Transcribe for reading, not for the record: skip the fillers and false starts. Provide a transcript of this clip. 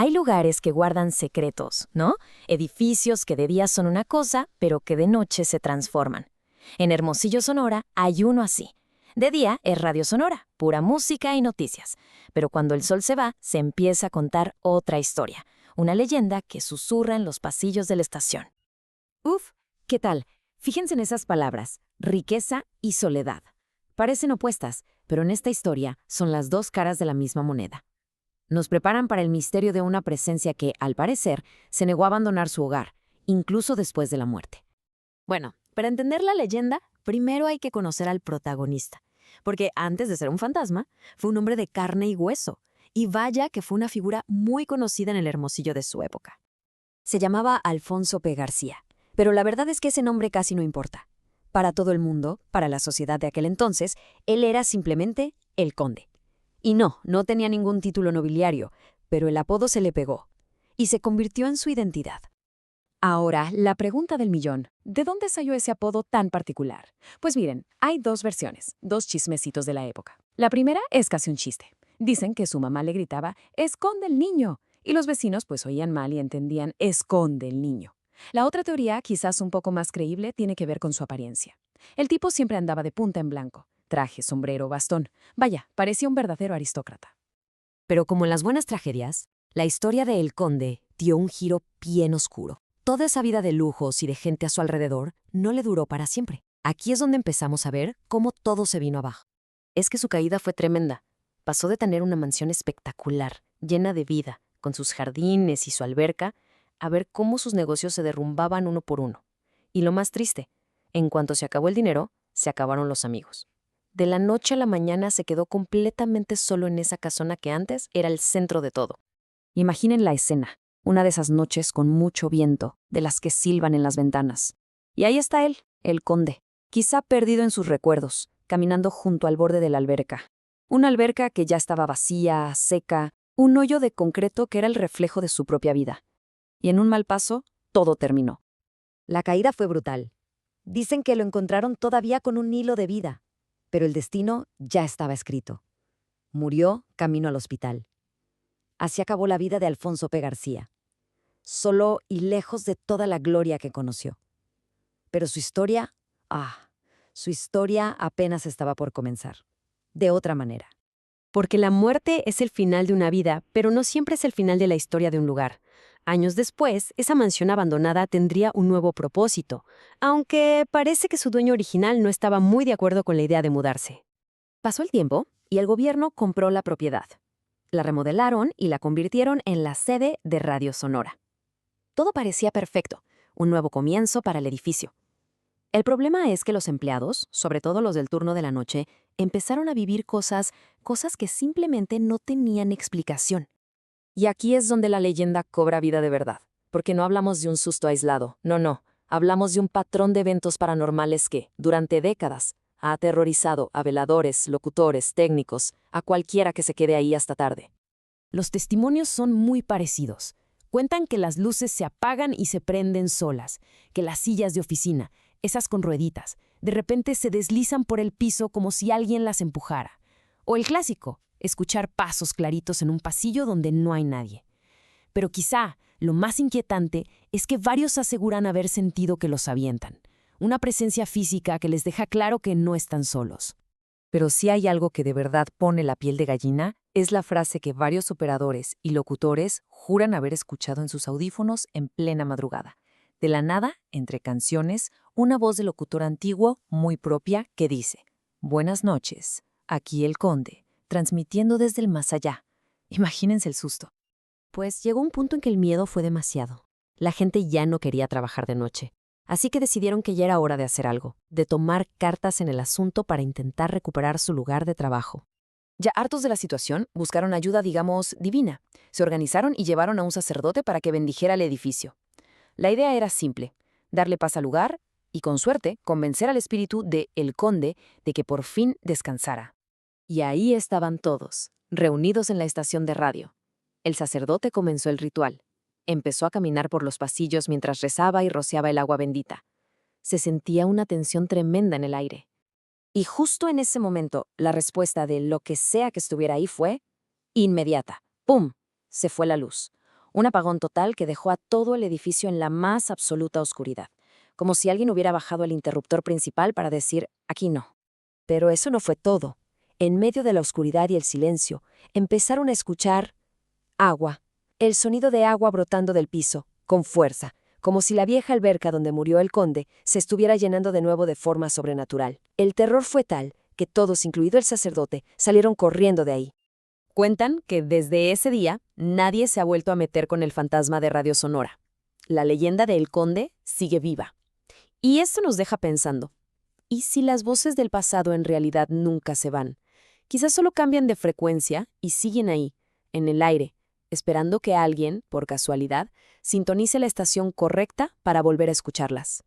Hay lugares que guardan secretos, ¿no? Edificios que de día son una cosa, pero que de noche se transforman. En Hermosillo, Sonora, hay uno así. De día es Radio Sonora, pura música y noticias. Pero cuando el sol se va, se empieza a contar otra historia. Una leyenda que susurra en los pasillos de la estación. Uf, ¿qué tal? Fíjense en esas palabras, riqueza y soledad. Parecen opuestas, pero en esta historia son las dos caras de la misma moneda. Nos preparan para el misterio de una presencia que, al parecer, se negó a abandonar su hogar, incluso después de la muerte. Bueno, para entender la leyenda, primero hay que conocer al protagonista, porque antes de ser un fantasma, fue un hombre de carne y hueso, y vaya que fue una figura muy conocida en el Hermosillo de su época. Se llamaba Alfonso P. García, pero la verdad es que ese nombre casi no importa. Para todo el mundo, para la sociedad de aquel entonces, él era simplemente el conde. Y no tenía ningún título nobiliario, pero el apodo se le pegó, y se convirtió en su identidad. Ahora, la pregunta del millón, ¿de dónde salió ese apodo tan particular? Pues miren, hay dos versiones, dos chismecitos de la época. La primera es casi un chiste. Dicen que su mamá le gritaba, «¡Esconde el niño!», y los vecinos pues oían mal y entendían, «¡Esconde el niño!». La otra teoría, quizás un poco más creíble, tiene que ver con su apariencia. El tipo siempre andaba de punta en blanco, traje, sombrero, bastón. Vaya, parecía un verdadero aristócrata. Pero como en las buenas tragedias, la historia de El Conde dio un giro bien oscuro. Toda esa vida de lujos y de gente a su alrededor no le duró para siempre. Aquí es donde empezamos a ver cómo todo se vino abajo. Es que su caída fue tremenda. Pasó de tener una mansión espectacular, llena de vida, con sus jardines y su alberca, a ver cómo sus negocios se derrumbaban uno por uno. Y lo más triste, en cuanto se acabó el dinero, se acabaron los amigos. De la noche a la mañana se quedó completamente solo en esa casona que antes era el centro de todo. Imaginen la escena, una de esas noches con mucho viento, de las que silban en las ventanas. Y ahí está él, el conde, quizá perdido en sus recuerdos, caminando junto al borde de la alberca. Una alberca que ya estaba vacía, seca, un hoyo de concreto que era el reflejo de su propia vida. Y en un mal paso, todo terminó. La caída fue brutal. Dicen que lo encontraron todavía con un hilo de vida, pero el destino ya estaba escrito. Murió camino al hospital. Así acabó la vida de Alfonso P. García, solo y lejos de toda la gloria que conoció. Pero su historia apenas estaba por comenzar. De otra manera. Porque la muerte es el final de una vida, pero no siempre es el final de la historia de un lugar. Años después, esa mansión abandonada tendría un nuevo propósito, aunque parece que su dueño original no estaba muy de acuerdo con la idea de mudarse. Pasó el tiempo y el gobierno compró la propiedad. La remodelaron y la convirtieron en la sede de Radio Sonora. Todo parecía perfecto, un nuevo comienzo para el edificio. El problema es que los empleados, sobre todo los del turno de la noche, empezaron a vivir cosas que simplemente no tenían explicación. Y aquí es donde la leyenda cobra vida de verdad, porque no hablamos de un susto aislado, no, hablamos de un patrón de eventos paranormales que, durante décadas, ha aterrorizado a veladores, locutores, técnicos, a cualquiera que se quede ahí hasta tarde. Los testimonios son muy parecidos. Cuentan que las luces se apagan y se prenden solas, que las sillas de oficina, esas con rueditas, de repente se deslizan por el piso como si alguien las empujara. O el clásico, escuchar pasos claritos en un pasillo donde no hay nadie. Pero quizá lo más inquietante es que varios aseguran haber sentido que los avientan. Una presencia física que les deja claro que no están solos. Pero si hay algo que de verdad pone la piel de gallina, es la frase que varios operadores y locutores juran haber escuchado en sus audífonos en plena madrugada. De la nada, entre canciones, una voz de locutor antiguo, muy propia, que dice: «Buenas noches, aquí el conde, transmitiendo desde el más allá». Imagínense el susto. Pues llegó un punto en que el miedo fue demasiado. La gente ya no quería trabajar de noche. Así que decidieron que ya era hora de hacer algo, de tomar cartas en el asunto para intentar recuperar su lugar de trabajo. Ya hartos de la situación, buscaron ayuda, digamos, divina. Se organizaron y llevaron a un sacerdote para que bendijera el edificio. La idea era simple: darle paz al lugar y, con suerte, convencer al espíritu de El Conde de que por fin descansara. Y ahí estaban todos, reunidos en la estación de radio. El sacerdote comenzó el ritual. Empezó a caminar por los pasillos mientras rezaba y rociaba el agua bendita. Se sentía una tensión tremenda en el aire. Y justo en ese momento, la respuesta de lo que sea que estuviera ahí fue inmediata. ¡Pum! Se fue la luz. Un apagón total que dejó a todo el edificio en la más absoluta oscuridad, como si alguien hubiera bajado el interruptor principal para decir, aquí no. Pero eso no fue todo. En medio de la oscuridad y el silencio, empezaron a escuchar agua, el sonido de agua brotando del piso, con fuerza, como si la vieja alberca donde murió el conde se estuviera llenando de nuevo de forma sobrenatural. El terror fue tal que todos, incluido el sacerdote, salieron corriendo de ahí. Cuentan que desde ese día nadie se ha vuelto a meter con el fantasma de Radio Sonora. La leyenda del conde sigue viva. Y esto nos deja pensando, ¿y si las voces del pasado en realidad nunca se van? Quizás solo cambian de frecuencia y siguen ahí, en el aire, esperando que alguien, por casualidad, sintonice la estación correcta para volver a escucharlas.